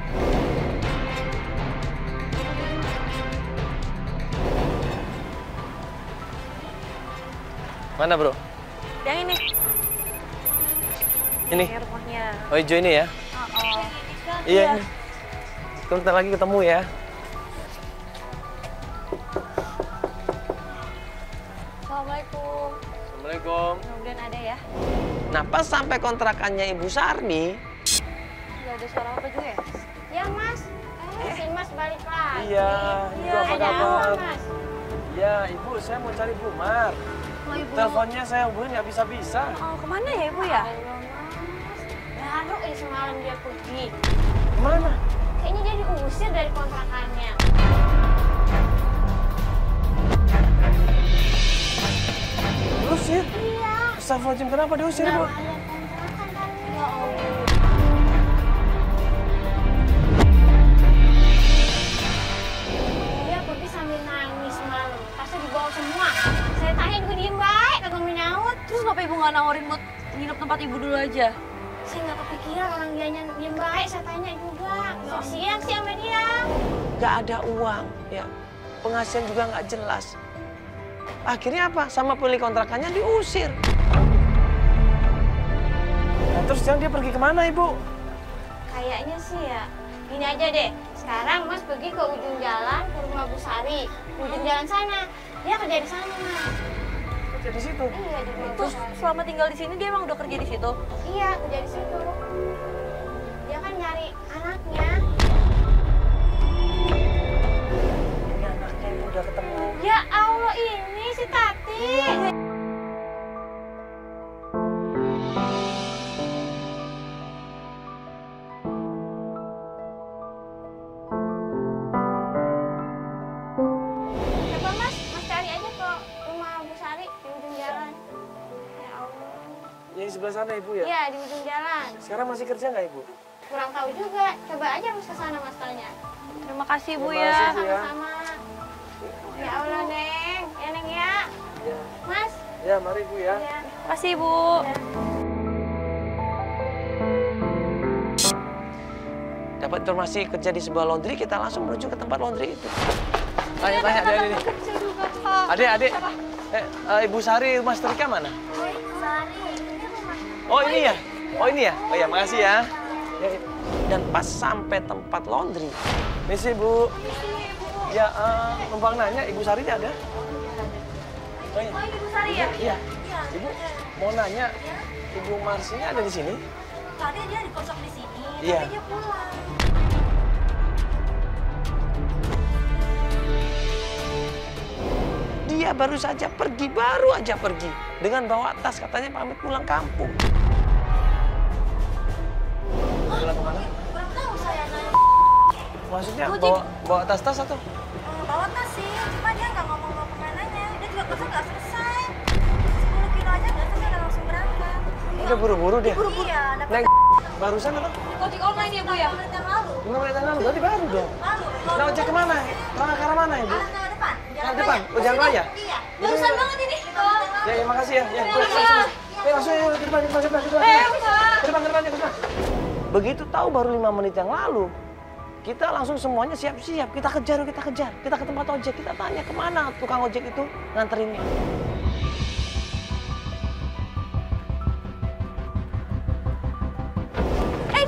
Mana bro? Yang ini. Ini? Ini rumahnya. Oh hijau ini ya? Iya ini. Sebentar lagi ketemu ya. Assalamualaikum. Assalamualaikum. Mudah-mudahan ada ya. Nah, pas sampai kontrakannya Ibu Sarni, Gak ada suara apa juga ya? Ya Mas, si Mas balik lagi. iya, Ibu apa Ada apa kabar? Mas? Ya, Ibu, saya mau cari Bu Mar. Oh, Ibu. Teleponnya saya hubungin nggak bisa-bisa. Oh, kemana ya Ibu ya? Allah Mas, baru semalam dia pergi. Kemana? Kayaknya dia diusir dari kontrakannya. Diusir? Iya. Astagfirullahaladzim, kenapa diusir, Bu? Ada kontrakan kan? Ya Allah. Dia pergi sambil nangis semalam. Pasti dibawa semua. Saya tanya juga diem baik, kagak menyaut. Terus kenapa Ibu nggak nawarin buat nginep tempat Ibu dulu aja? Saya nggak kepikiran orang dianya diem baik. Saya tanya juga. Kasihan sih sama dia. Nggak ada uang, ya. Penghasilan juga nggak jelas. Akhirnya apa? Sama pemilik kontrakannya diusir. Nah, terus sekarang dia pergi kemana, Ibu? Kayaknya sih ya. Gini aja deh. Sekarang Mas pergi ke ujung jalan ke rumah Bu Sari. Ujung jalan sana. Dia kerja di sana, Mas. Kerja di situ. Iya, di rumah Bu Terus Sari. selama tinggal di sini dia emang udah kerja di situ? Iya, kerja di situ. Dia kan nyari anaknya. Ini anaknya Ibu udah ketemu. Ya Allah, ini si Tati. Coba Mas cari aja ke rumah Bu Sari di ujung jalan. Ya Allah. Yang di sebelah sana, Ibu ya? Iya, di ujung jalan. Sekarang masih kerja nggak, Ibu? Kurang tahu juga. Coba aja Mas ke sana Mas tanya. Terima kasih Bu Terima ya. kasih, Bu. Ya. Sama-sama. Ya Allah, Neng. Ya, Neng ya. Ya. Mas. Ya, mari, Bu ya. Ya. Terima kasih Bu. Dapat informasi kerja di sebuah laundry, kita langsung menuju ke tempat laundry itu. Tanya-tanya dia ini. Adik. Ibu Sari rumah setrika mana? Oh ini ya? Oh ini ya? Oh ya, makasih ya. Dan pas sampai tempat laundry, misi Bu. Ya, numpang nanya, Ibu Sari ada? Oh iya. Ibu Sari ya? Iya. Ibu mau nanya, Ibu Marsinya ada di sini? Tadi dia dikosong di sini, Iya. tapi dia pulang. Dia baru saja pergi, dengan bawa tas, katanya pamit pulang kampung. Pulang kemana? Kurang tahu saya nanya. Maksudnya bawa tas-tas atau? Bawa tas sih, cuma dia nggak ngomong kemananya. Dia juga kerja nggak selesai. 10 kilo aja nggak selesai, udah langsung berangkat. Udah buru-buru dia. Iya, dapat Naik barusan atau? ojek online ya Bu ya? 5 menit yang lalu. 5 menit yang lalu, berarti baru dong. Nah, ojek kemana? Ke arah mana, Ibu? Ke depan. Ke depan? Oh, jalan raya? Iya. Barusan banget ini. Ya, makasih ya. Ya, langsung ya, ke depan. Ke depan. Begitu tahu baru 5 menit yang lalu, kita langsung semuanya siap-siap. Kita kejar. Kita ke tempat ojek. Kita tanya kemana tukang ojek itu nganterinnya.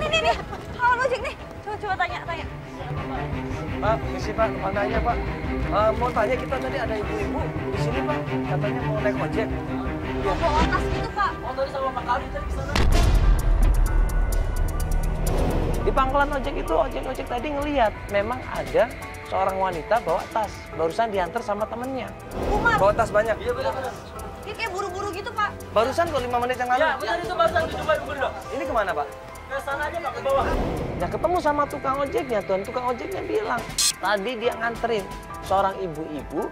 Ini. Halo ojek nih. Coba tanya. Pak, misi Pak, makanya Pak. Mau tanya, kita tadi ada ibu-ibu di sini Pak, katanya mau naik ojek. Mau bawa tas gitu Pak. Oh, tadi sama Pak Kali tadi kesana. Di pangkalan ojek itu, ojek tadi ngelihat memang ada seorang wanita bawa tas. Barusan diantar sama temennya. Umar. Bawa tas banyak. Iya, benar. Dia kayak buru-buru gitu Pak. Barusan kok 5 menit yang lalu. Ya, benar itu barusan coba dulu. Ini kemana Pak? Ke sana aja Pak, ke bawah. Nah, ketemu sama tukang ojeknya, Tuan. Tukang ojeknya bilang, tadi dia nganterin seorang ibu-ibu,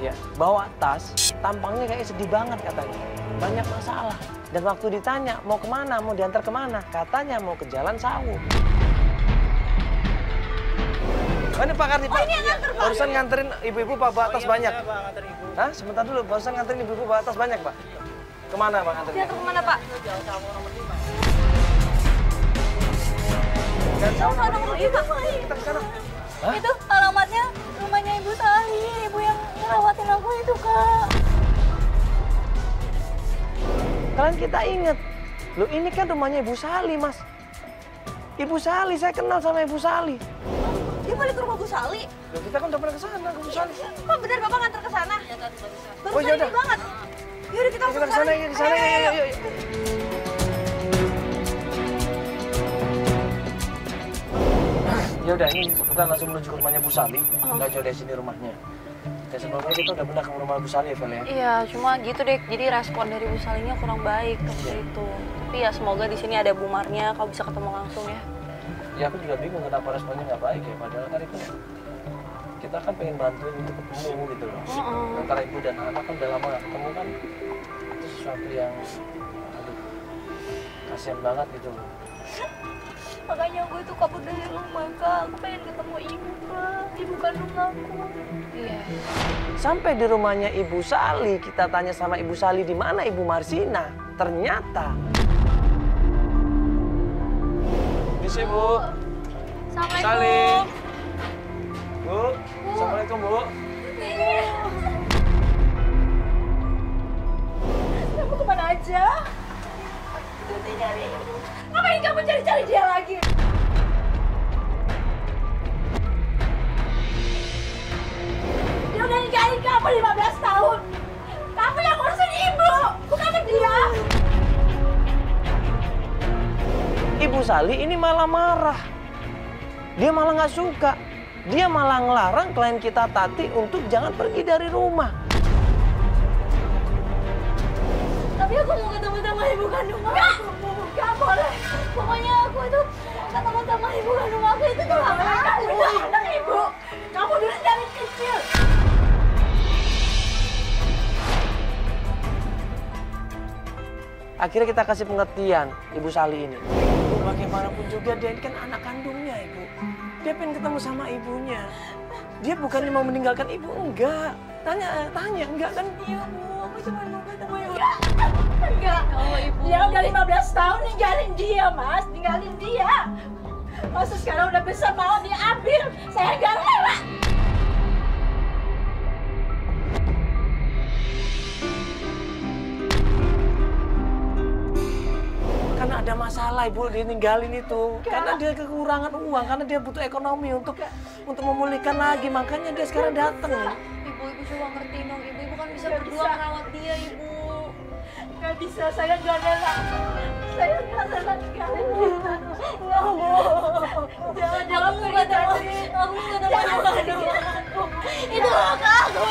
ya, bawa tas, tampangnya kayak sedih banget katanya. Banyak masalah. Dan waktu ditanya, mau kemana, mau diantar kemana? Katanya mau ke Jalan Sawu. Oh, ini Pak Karni, Pak. ini yang nganter, Pak. Barusan nganterin ibu-ibu Pak, bawa tas banyak. Iya, Pak, nganter ibu. Hah? Sebentar dulu, barusan nganterin ibu-ibu bawa tas banyak, Pak. Kemana Pak nganterin? Dia kemana Pak? Jalan sama nomor 5. Dan Tahu nggak nomor 5? kita ke sana. Hah? Itu alamatnya rumahnya Ibu Sali, ibu yang ngerawatin aku itu Kak. Kalian kita inget, loh ini kan rumahnya Ibu Sali, Mas. Ibu Sali, saya kenal sama Ibu Sali. balik ke rumah Bu Sali? Loh, kita kan udah pernah ke sana, ke Bu Sali. Kok bener Bapak nganter ke sana? Iya kan, barusan. Oh, yaudah. Ini banget. Yaudah kita langsung Kita ke sana, ya, ke sana, yuk. Ya udah, ini kita langsung menuju ke rumahnya Bu Sali. Nggak jauh dari sini rumahnya. Dan sebelumnya kita udah pernah ke rumah Bu Sali ya, Vel ya? Iya, cuma gitu deh. Jadi respon dari Bu Salinya kurang baik waktu itu. Tapi ya semoga di sini ada Bu Marnya, kau bisa ketemu langsung ya. Ya aku juga bingung kenapa responnya nggak baik ya. Padahal kan itu kita kan pengen bantuin untuk ketemu gitu loh. Antara ibu dan anak kan udah lama nggak ketemu kan. Itu sesuatu yang, aduh, kasihan banget gitu loh. Makanya gue tuh kabur dari rumah, Kak. Aku pengen ketemu ibu, Kak. Ibu kandung aku. Iya. Sampai di rumahnya Ibu Sali, kita tanya sama Ibu Sali di mana Ibu Marsina. Ternyata di sini, Bu. Assalamualaikum. Sali. Bu. Assalamualaikum, Bu. Kamu kemana aja? Udah nyari ibu. Ngapain kamu cari-cari dia lagi? Dia udah nikahin kamu 15 tahun. Kamu yang ngurusin ibu, bukan dia. Ibu Sali ini malah marah. Dia malah nggak suka. Dia malah ngelarang klien kita Tati untuk jangan pergi dari rumah. Tapi aku mau ketemu sama ibu kandung aku. Gak boleh. Pokoknya aku itu ketemu sama ibu kandung aku itu tuh gak boleh. Kamu udah anak ibu. Kamu dulu dari kecil. Akhirnya kita kasih pengertian Ibu Sali ini. Ibu, bagaimanapun juga dia ini kan anak kandungnya, Ibu. Dia pengen ketemu sama ibunya. Dia bukannya mau meninggalkan ibu, enggak. Tanya, enggak kan? Iya bu, aku cuma mau ketemu ibu. Enggak. Kalau ibu. Dia udah 15 tahun ninggalin dia, Mas. Ninggalin dia. Masa sekarang udah besar mau diambil. Saya gak rela. Karena ada masalah Ibu dia ninggalin itu. Karena dia kekurangan uang, karena dia butuh ekonomi untuk memulihkan lagi. Makanya dia sekarang datang. Ibu coba ngertiin dong. Ibu kan bisa berdua merawat dia, Ibu. Gak bisa, saya gak rela. Saya gak rela ninggalin dia. Nggak mau. Jangan pergi tadi. Aku gak mau dia. Itu hak aku.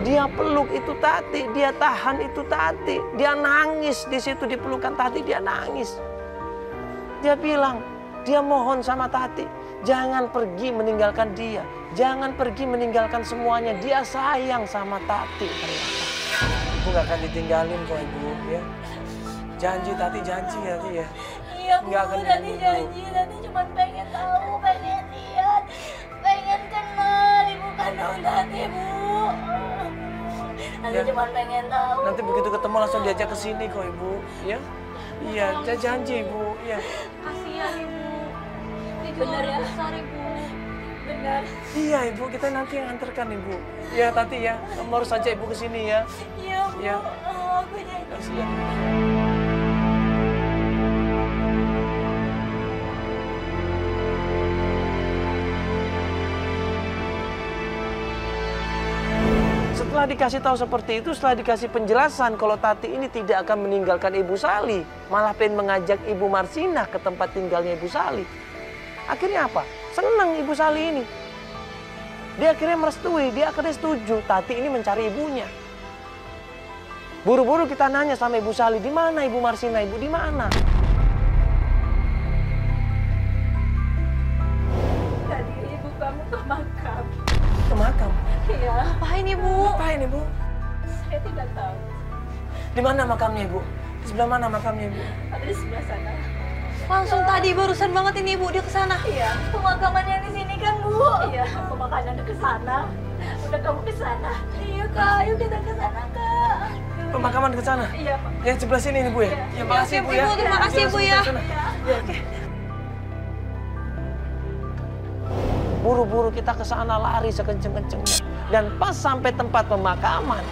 Dia peluk itu Tati, dia tahan itu Tati. Dia nangis di situ di pelukan Tati, dia nangis. Dia bilang, dia mohon sama Tati, jangan pergi meninggalkan dia. Jangan pergi meninggalkan semuanya. Dia sayang sama Tati ternyata. Ibu gak akan ditinggalin kok Ibu ya. Janji Tati, janji ya Tati ya. Iya Bu, Tati janji. Tati cuma pengen tahu, pengen lihat, pengen kenal ibu kandung Tati Bu. Tati cuma pengen tahu. Nanti begitu ketemu langsung diajak ke sini kok Ibu ya. Iya, janji Ibu ya. Kasihan Ibu. Dia juga Bener ya? besar Ibu. Benar. Iya Ibu, kita nanti yang antarkan Ibu. Ya Tati ya, kamu harus ajak Ibu ke sini ya. Iya Bu, Ya. Aku janji. Kasihan. Setelah dikasih tahu seperti itu, setelah dikasih penjelasan kalau Tati ini tidak akan meninggalkan Ibu Sali, malah pengen mengajak Ibu Marsina ke tempat tinggalnya Ibu Sali. Akhirnya apa? Senang Ibu Sali ini. Dia akhirnya merestui, dia akhirnya setuju Tati ini mencari ibunya. Buru-buru kita nanya sama Ibu Sali, di mana Ibu Marsina? Ibu di mana? Tadi ibu kamu ke makam. Ke makam. Iya. Ngapain Ibu? Ngapain Ibu? Saya tidak tahu. Di mana makamnya Ibu? Di sebelah mana makamnya Ibu? Ada di sebelah sana. Langsung tadi barusan banget ini Ibu, dia ke sana. Iya. Pemakaman yang di sini kan Bu? Iya. Pemakaman udah ke sana. Udah kamu ke sana. Iya Kak, ayo kita ke sana Kak. Pemakaman ke sana? Iya Pak. Yang sebelah sini nih Bu ya? Ya, makasih Bu ya. Ibu, terima kasih Bu ya. Buru-buru kita ke sana lari sekenceng-kencengnya. Dan pas sampai tempat pemakaman.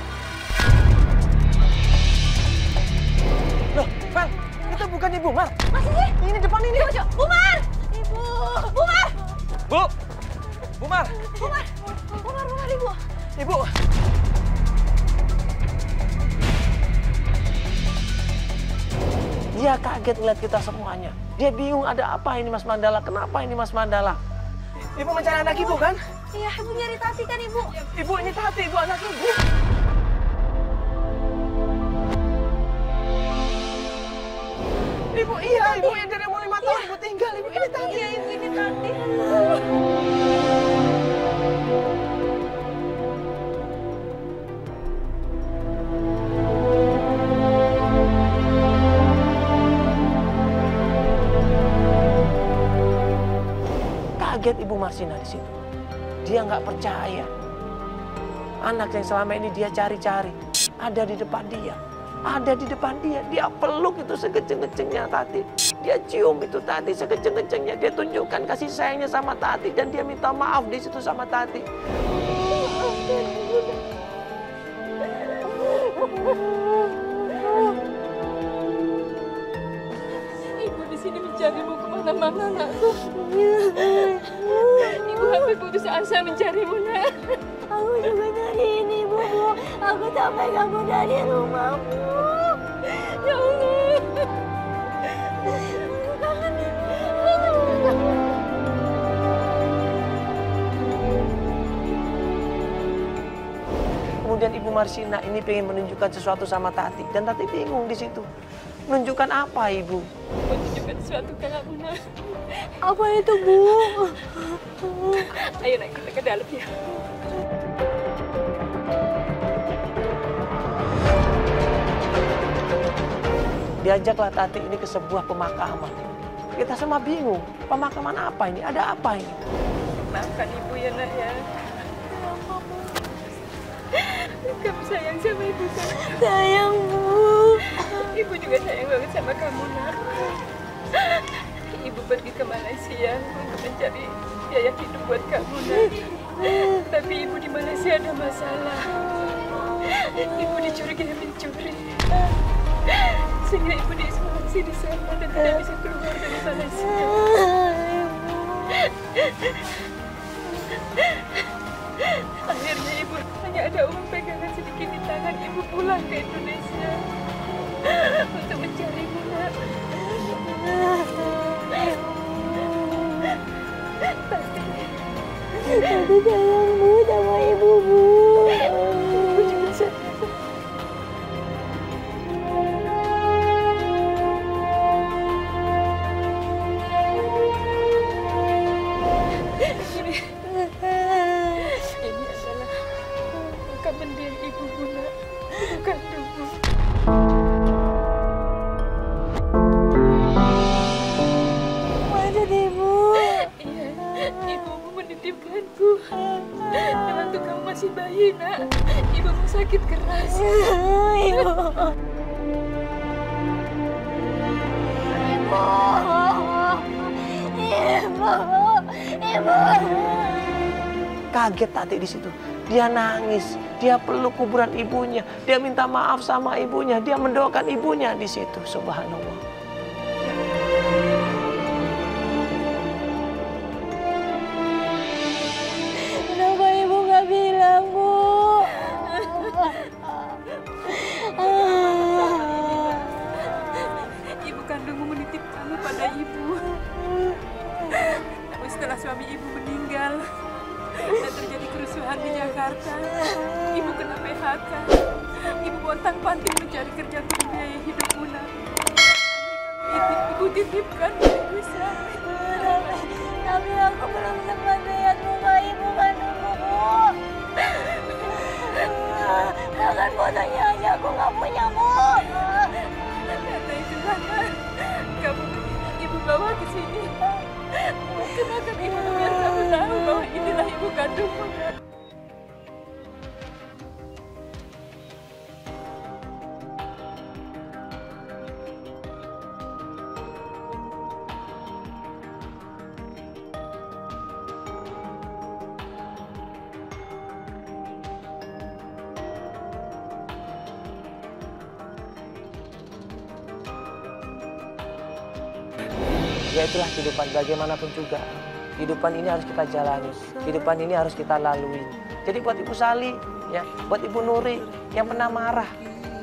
Loh, Vel, itu bukan Ibu Mar. Masih sih? Ini depan ini. Bu Mar! Ibu! Bu Mar! Bu! Bu Mar! Bu Mar! Bu Mar, Ibu! Ibu! Dia kaget ngeliat kita semuanya. Dia bingung ada apa ini Mas Mandala, kenapa ini Mas Mandala. Ibu mencari anak Ibu kan? Iya, Ibu nyari Tati kan, Ibu? Ibu ini Tati, Ibu anak Ibu. Ibu, iya, Ibu yang dari umur 5 tahun Ibu tinggal. Ibu ini Tati. Iya, Ibu ini Tati. Kaget Ibu Marsina di situ. Dia nggak percaya. Anak yang selama ini dia cari-cari ada di depan dia. Ada di depan dia. Dia peluk itu sekenceng-kencengnya Tati. Dia cium itu Tati sekenceng-kencengnya. Dia tunjukkan kasih sayangnya sama Tati. Dan dia minta maaf di situ sama Tati. Ibu di sini mencarimu kemana-mana, anakku. Ibu hampir putus asa mencarimu, nak. Aku juga nyari ini, Bu. Aku sampai kamu dari rumahmu. Ya Allah. Aku kangen, Ibu. Kemudian Ibu Marsina ini pengen menunjukkan sesuatu sama Tati. Dan Tati bingung di situ. Menunjukkan apa, Ibu? Mau tunjukkan sesuatu ke kamu, nak. Apa itu, Bu? Ayo, nak, kita ke dalam ya. Diajaklah Tati ini ke sebuah pemakaman. Kita semua bingung. Pemakaman apa ini? Ada apa ini? Maafkan Ibu ya, nak, ya. Kamu sayang sama Ibu, kan? Sayang, Bu. Ibu juga sayang banget sama kamu, nak. Ibu pergi ke Malaysia untuk mencari biaya hidup buat kamu, nak. Tapi Ibu di Malaysia ada masalah. Ibu dicurigai mencuri. Sehingga Ibu diisolasi di sana dan tidak bisa keluar dari Malaysia. Akhirnya Ibu hanya ada uang pegangan sedikit di tangan. Ibu pulang ke Indonesia untuk mencarimu, nak. Tati sayang, Bu, sama Ibu, Bu. Ibu juga sayang. Ini adalah makam mendiang Ibu, nak. Ibu kandungmu. Maksud Ibu? Iya, ibumu menitipkanku. Dan waktu kamu masih bayi, nak, ibumu sakit keras. Ibu. Ibu. Kaget Tati di situ. Dia nangis, dia peluk kuburan ibunya, dia minta maaf sama ibunya, dia mendoakan ibunya di situ. Subhanallah. Kenapa Ibu nggak bilang, Bu? Ibu kandungmu menitipkanmu pada ibu. Namun setelah suami ibu meninggal dan terjadi kerusuhan di Jakarta, ibu kena PHK. Ibu pontang-panting mencari kerja untuk biaya hidupmu, nak. Ibu titipkan ibu saya. Tapi aku belum sempat lihat muka Ibu kandungmu, Bu. Bahkan fotonya aja aku nggak punya, Bu. Karena itu, nak, kamu ibu bawa ke sini. Mungkin akan ibu biar kamu tahu bahwa inilah ibu kandungmu, nak. Ya itulah kehidupan bagaimanapun juga. Kehidupan ini harus kita jalani, kehidupan ini harus kita lalui. Jadi buat Ibu Sali, ya, buat Ibu Nuri yang pernah marah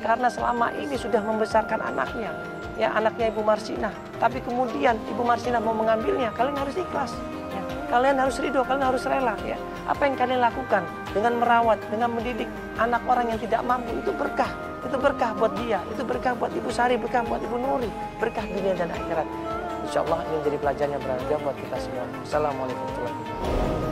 karena selama ini sudah membesarkan anaknya, ya anaknya Ibu Marsinah. Tapi kemudian Ibu Marsinah mau mengambilnya, kalian harus ikhlas. Ya. Kalian harus ridho, kalian harus rela. Ya. Apa yang kalian lakukan dengan merawat, dengan mendidik anak orang yang tidak mampu itu berkah. Itu berkah buat dia, itu berkah buat Ibu Sari, berkah buat Ibu Nuri, berkah dunia dan akhirat. Insya Allah ini menjadi pelajaran yang berharga buat kita semua. Assalamualaikum warahmatullahi wabarakatuh.